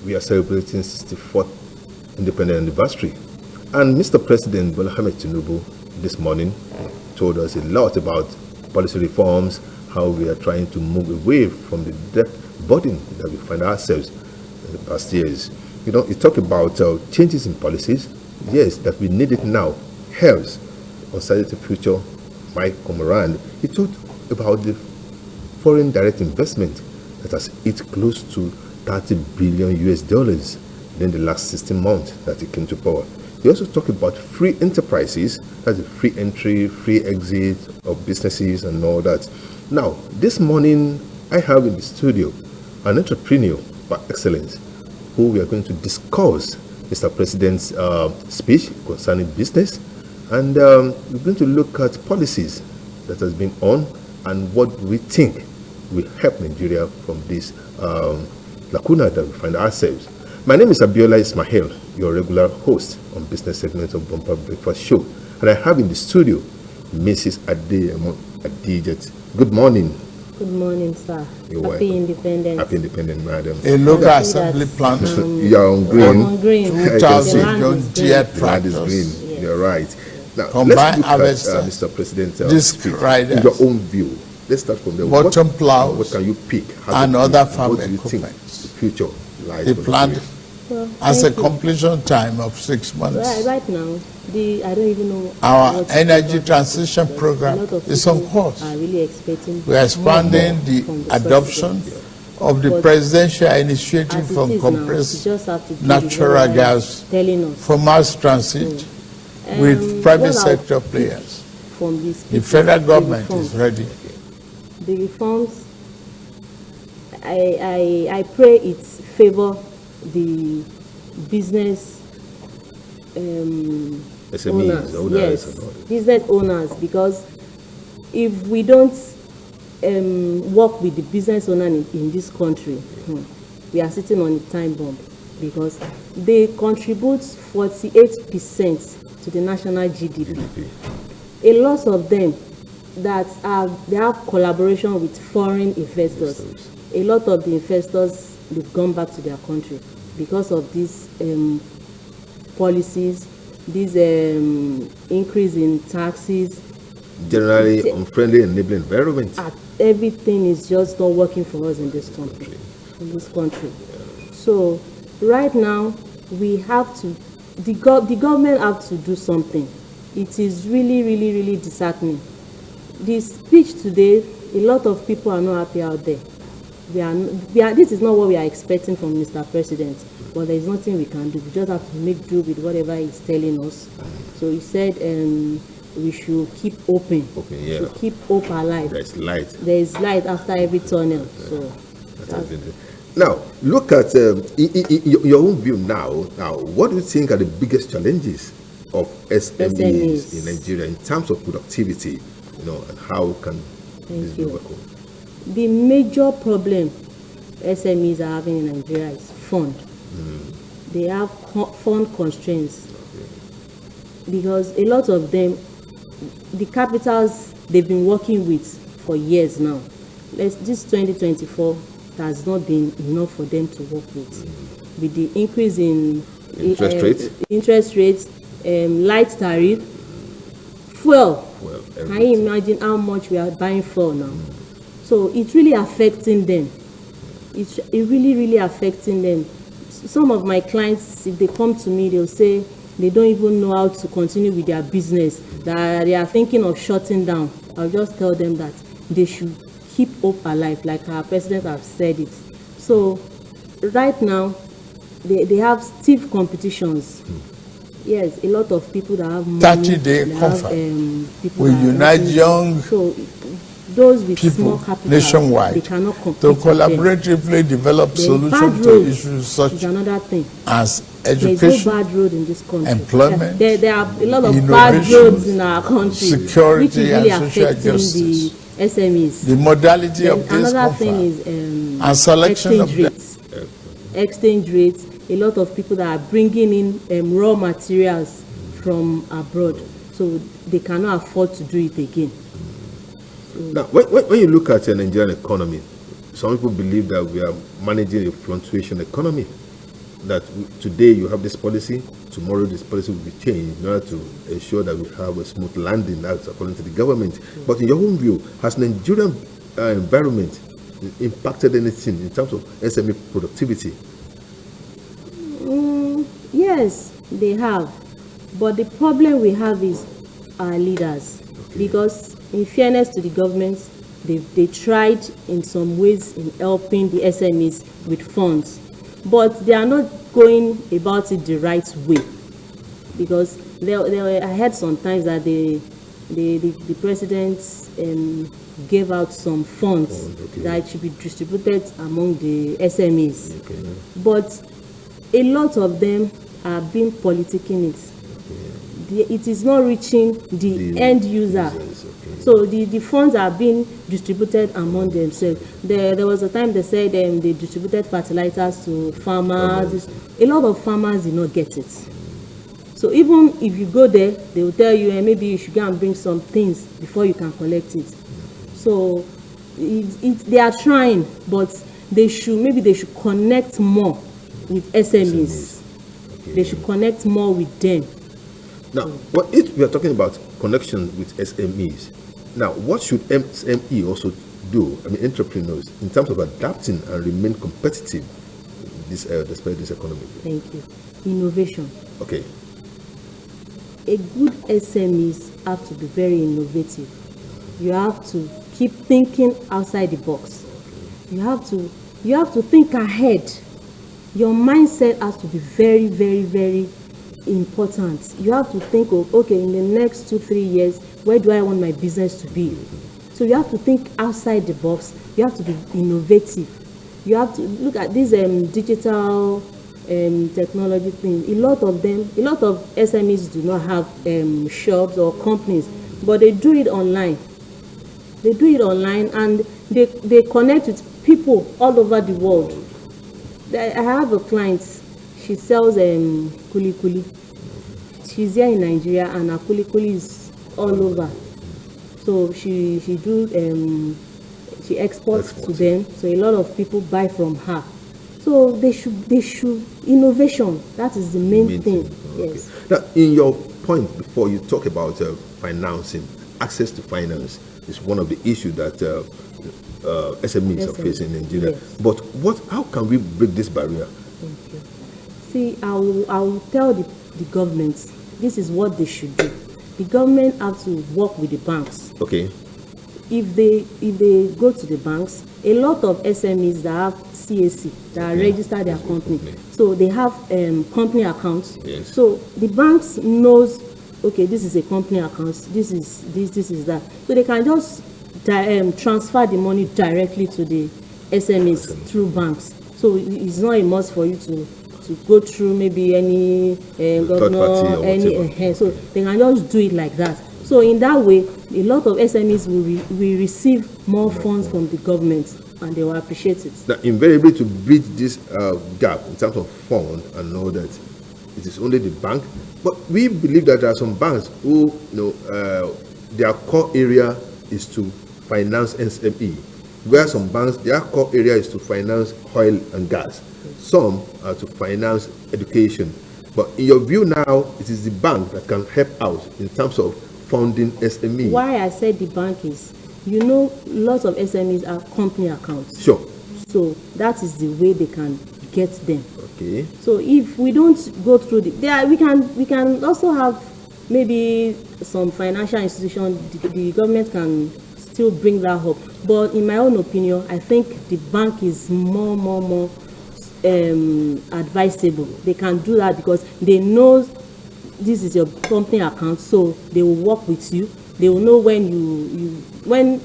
we are celebrating 64th independent anniversary. And Mr. President Bola Ahmed Tinubu this morning told us a lot about policy reforms, how we are trying to move away from the debt burden that we find ourselves in the past years. You know, he talked about changes in policies, yes, that we need it now. Health, uncertain future might come around. He talked about the foreign direct investment that has hit close to 30 billion US dollars in the last 16 months that he came to power. He also talked about free enterprises, that's a free entry, free exit of businesses and all that. Now, this morning, I have in the studio an entrepreneur by excellence who we are going to discuss Mr. President's speech concerning business, and we're going to look at policies that has been on and what we think will help Nigeria from this lacuna that we find ourselves. My name is Abiola Ismail, your regular host on business segment of Bumper Breakfast Show, and I have in the studio Mrs. Adijet. Good morning. Good morning, sir. You're Happy welcome. Independence. Happy Independence, madam. A local assembly plant. You're on green. I'm on green. 2,000 John Deere Land is tractors. green. Yes. You're right. Now, Combined let's look harvester, at Mr. President disc speech. riders, In your own view, let's start from there. bottom What plows, can you pick? and other farm what do you think equipment. the future lies The for plant Nigeria? Well, has a thank you. completion time of 6 months. Right now, I don't even know. Our what to energy say about transition that. program A lot of is on people course. Are really expecting. We are expanding more the from the adoption president. of the But presidential initiative As it from is now, compressed you just have to do natural whatever gas he's telling us. for mass transit with private what I'll sector pick players. From this, The federal government is ready. The reforms. I pray it favor the business SMEs, owners, owners yes, and all that. business owners, because if we don't work with the business owner in this country, we are sitting on a time bomb, because they contribute 48% to the national GDP. A lot of them they have collaboration with foreign investors. A lot of the investors, they've gone back to their country because of these policies, this increase in taxes. Generally unfriendly enabling environment. Everything is just not working for us in this country. So right now, we have to, the government have to do something. It is really, really, really disheartening. The speech today, a lot of people are not happy out there. This is not what we are expecting from Mr. President, but there is nothing we can do. We just have to make do with whatever he's telling us. So he said we should keep open. Yeah. To keep hope alive. There's light. There is light after every tunnel. So now, look at your own view now. Now, what do you think are the biggest challenges of SMEs in Nigeria in terms of productivity? And how can this be overcome? The major problem SMEs are having in Nigeria is fund. They have fund constraints, because a lot of them, the capitals they've been working with for years now, this 2024 has not been enough for them to work with. With the increase in interest rates, light tariff, fuel. Can you imagine how much we are buying fuel now? So it's really affecting them. It's really, really affecting them. Some of my clients, if they come to me, they'll say they don't even know how to continue with their business, that they are thinking of shutting down. I'll just tell them that they should keep hope alive, like our president has said it. So right now, they have stiff competitions. Yes, a lot of people that have money. 30-day conference. We unite young those with people small capital, nationwide they cannot compete to collaboratively develop solutions to issues such as education, there's no bad road in this country. employment, there are a lot of bad roads in our country, security, which is really and social affecting justice. The SMEs. The modality Then of this another thing conference is and selection of exchange rates. A lot of people that are bringing in raw materials from abroad, so they cannot afford to do it again. Now, when you look at the Nigerian economy, some people believe that we are managing a fluctuation economy. that today you have this policy, tomorrow this policy will be changed in order to ensure that we have a smooth landing, that's according to the government. But in your own view, has Nigerian environment impacted anything in terms of SME productivity? Yes, they have. But the problem we have is our leaders. Okay. Because in fairness to the government, they tried in some ways in helping the SMEs with funds. But they are not going about it the right way. Because I heard sometimes that the president gave out some funds that should be distributed among the SMEs. Okay. But a lot of them are being politicking it. Okay. It is not reaching the end user. Okay. So the funds are being distributed among themselves. There was a time they said they distributed fertilizers to farmers. A lot of farmers did not get it. So even if you go there, they will tell you, maybe you should go and bring some things before you can collect it. So they are trying, but they should connect more with SMEs. Okay. They should connect more with them. Now, if we are talking about connection with SMEs, now what should SME also do, entrepreneurs, in terms of adapting and remain competitive despite this economy? Thank you. Innovation. Okay. A good SMEs have to be very innovative. You have to keep thinking outside the box. You have to think ahead. Your mindset has to be very, very, very important. You have to think of, okay, in the next 2-3 years, where do I want my business to be? So you have to think outside the box. You have to be innovative. You have to look at this digital technology thing. A lot of SMEs do not have shops or companies, but they do it online. They do it online and they connect with people all over the world. I have a client, she sells kuli kuli. She's here in Nigeria and her kuli kuli is all over. So she exports to them. So a lot of people buy from her. So they should innovation. That is the main thing. Okay. Yes. Now, in your point before, you talk about financing, access to finance is one of the issues that SMEs are facing in Nigeria. Yes. But how can we break this barrier? Thank you. See, I will tell the government this is what they should do. The government have to work with the banks. Okay. If they go to the banks, a lot of SMEs that have CAC, that register their company, so they have company accounts. Yes. So the banks knows, okay, this is a company account, this is that. So they can just transfer the money directly to the SMEs through banks. So it's not a must for you to go through maybe any governor, so they can just do it like that. So in that way, a lot of SMEs will receive more funds from the government and they will appreciate it. Now, invariably, to bridge this gap in terms of fund and know that it is only the bank, but we believe that there are some banks who, their core area is to finance SME, where some banks, their core area is to finance oil and gas. Some are to finance education. But in your view now, it is the bank that can help out in terms of funding SME. Why I said the bank is, lots of SMEs are company accounts. Sure. So that is the way they can get them. Okay. So if we don't go through we can also have maybe some financial institution, the government can still bring that up. But in my own opinion, I think the bank is more advisable. They can do that because they know this is your company account, so they will work with you. They will know when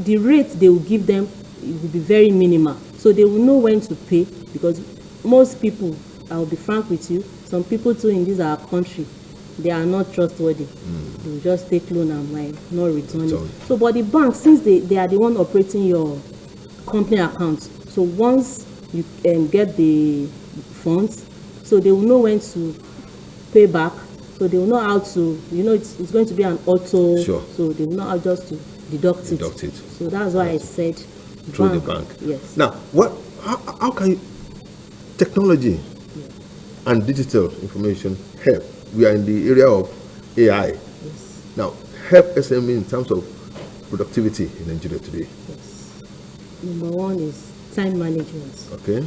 the rate they will give them, it will be very minimal. So they will know when to pay, because most people, I will be frank with you, some people too in this our country, they are not trustworthy. They will just take loan and might not return it. So but the bank, since they are the one operating your company account, so once you get the funds, so they will know when to pay back. So they will know how to, it's going to be an auto. Sure. So they will know how just to deduct it. So that's why I said through the bank. Yes. Now, how can you, technology, and digital information help. We are in the area of AI. Yes. Now, help SME in terms of productivity in Nigeria today. Yes. Number one is time management. Okay.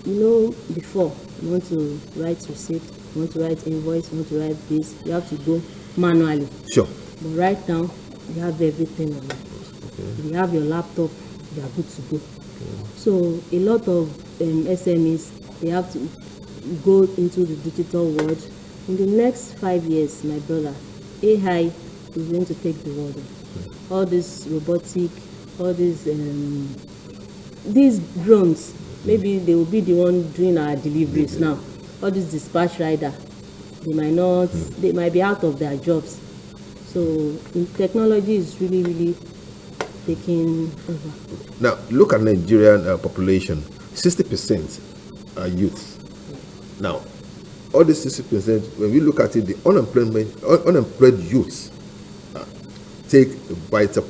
You know, before you want to write receipt, you want to write invoice, you want to write this, you have to go manually. Sure. But right now, you have everything on it. Okay. If you have your laptop, you are good to go. So a lot of SMEs, they have to go into the digital world. In the next 5 years, my brother, AI is going to take the world. All this robotic, all these drones, maybe they will be the one doing our deliveries now. All these dispatch rider, they might be out of their jobs. So technology is really, really taking over. Now, look at Nigerian population. 60% are youth. Now, all these 60%, when we look at it, the unemployed youths take a vital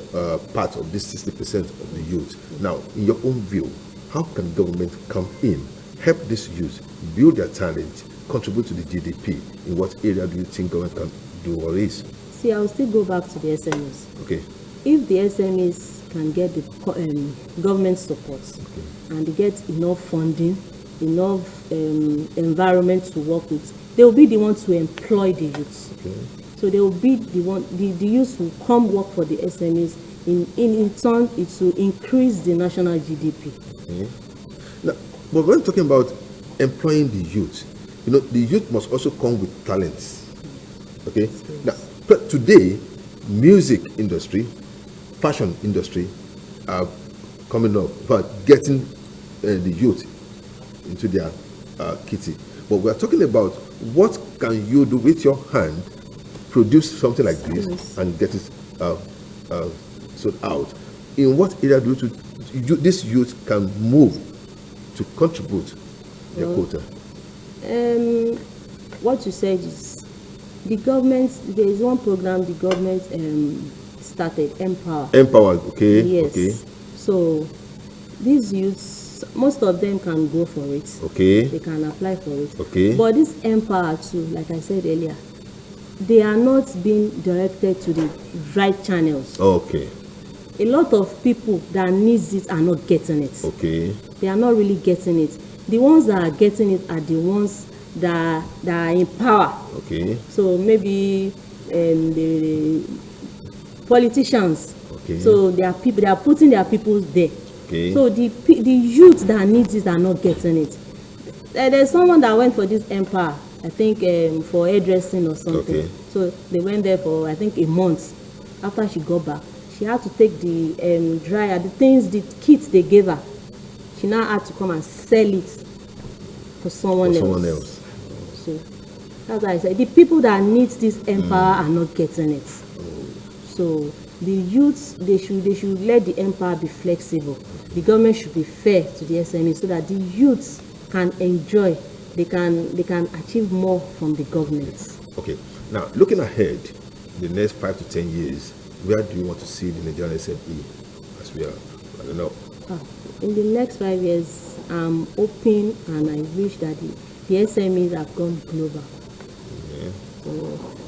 part of this 60% of the youth. Now, in your own view, how can government come in, help these youth build their talent, contribute to the GDP? In what area do you think government can do all this? See, I'll still go back to the SMEs. Okay. If the SMEs can get the government support, and they get enough funding, enough environment to work with, they will be the ones to employ the youths. Okay. So they will be the youths will come work for the SMEs. In turn, it will increase the national GDP. Okay. Now, but when talking about employing the youth, you know, the youth must also come with talents. Okay. Yes. Now, but today, music industry, fashion industry are coming up, but getting the youth into their kitty. But we are talking about what can you do with your hand, produce something like this and get it sold out. In what area do this youth can move to contribute their quota? What you said is the government. There is one program the government started, Empower. Empower, okay. Yes. Okay. So these youths, most of them can go for it. Okay. They can apply for it. Okay. But this Empower too, like I said earlier, they are not being directed to the right channels. Okay. A lot of people that needs it are not getting it. Okay. They are not really getting it. The ones that are getting it are the ones that are in power. Okay. So maybe the politicians. Okay. So they are putting their people there. Okay. So the youth that needs it are not getting it. There's someone that went for this Empower, I think for hairdressing or something. Okay. So they went there for I think a month. After she got back, she had to take the dryer, the kits they gave her. She now had to come and sell it for someone else. So that's why I said the people that need this Empower are not getting it. So the youths, they should let the Empower be flexible. The government should be fair to the SMEs so that the youths can enjoy. They can achieve more from the government. Okay. Now, looking ahead, the next 5 to 10 years, where do you want to see the Nigerian SME as we are? I don't know. In the next 5 years, I'm hoping and I wish that the SMEs have gone global. Yeah. So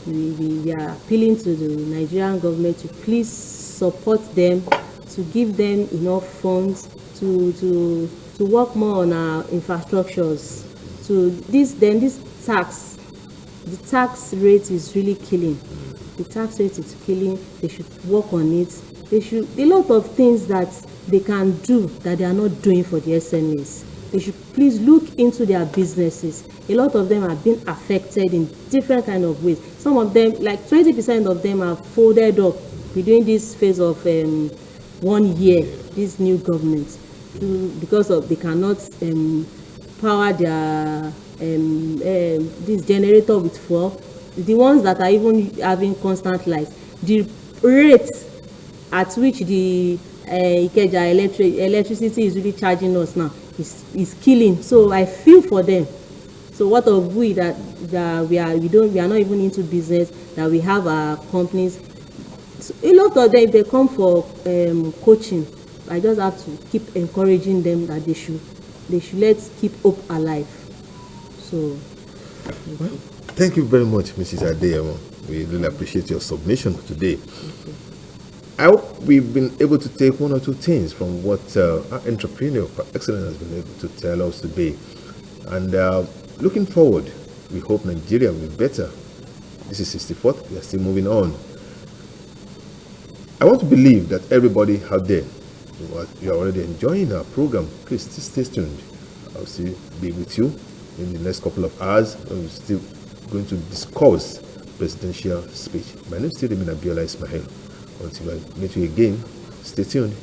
we are appealing to the Nigerian government to please support them, to give them enough funds to work more on our infrastructures. So this tax, the tax rate is really killing. The tax rate is killing. They should work on it. They should a lot of things that they can do that they are not doing for the SMEs. They should please look into their businesses. A lot of them have been affected in different kind of ways. Some of them, like 20% of them, are folded up within this phase of 1 year. This new government, because of they cannot power their this generator with fuel. The ones that are even having constant light, the rate at which the Ikeja electricity is really charging us now is killing. So I feel for them. So what of we that we are not even into business, that we have our companies. So a lot of them, if they come for coaching, I just have to keep encouraging them that they should let's keep hope alive. So, thank you very much, Mrs. Adeyemo. We really appreciate your submission today. I hope we've been able to take one or two things from what our entrepreneur for excellence has been able to tell us today. And looking forward, we hope Nigeria will be better. This is 64th. We are still moving on. I want to believe that everybody out there, you are already enjoying our program. Please stay tuned. I'll still be with you in the next couple of hours. We're still going to discuss presidential speech. My name is still Abiola Ismail. Until I meet you again, stay tuned.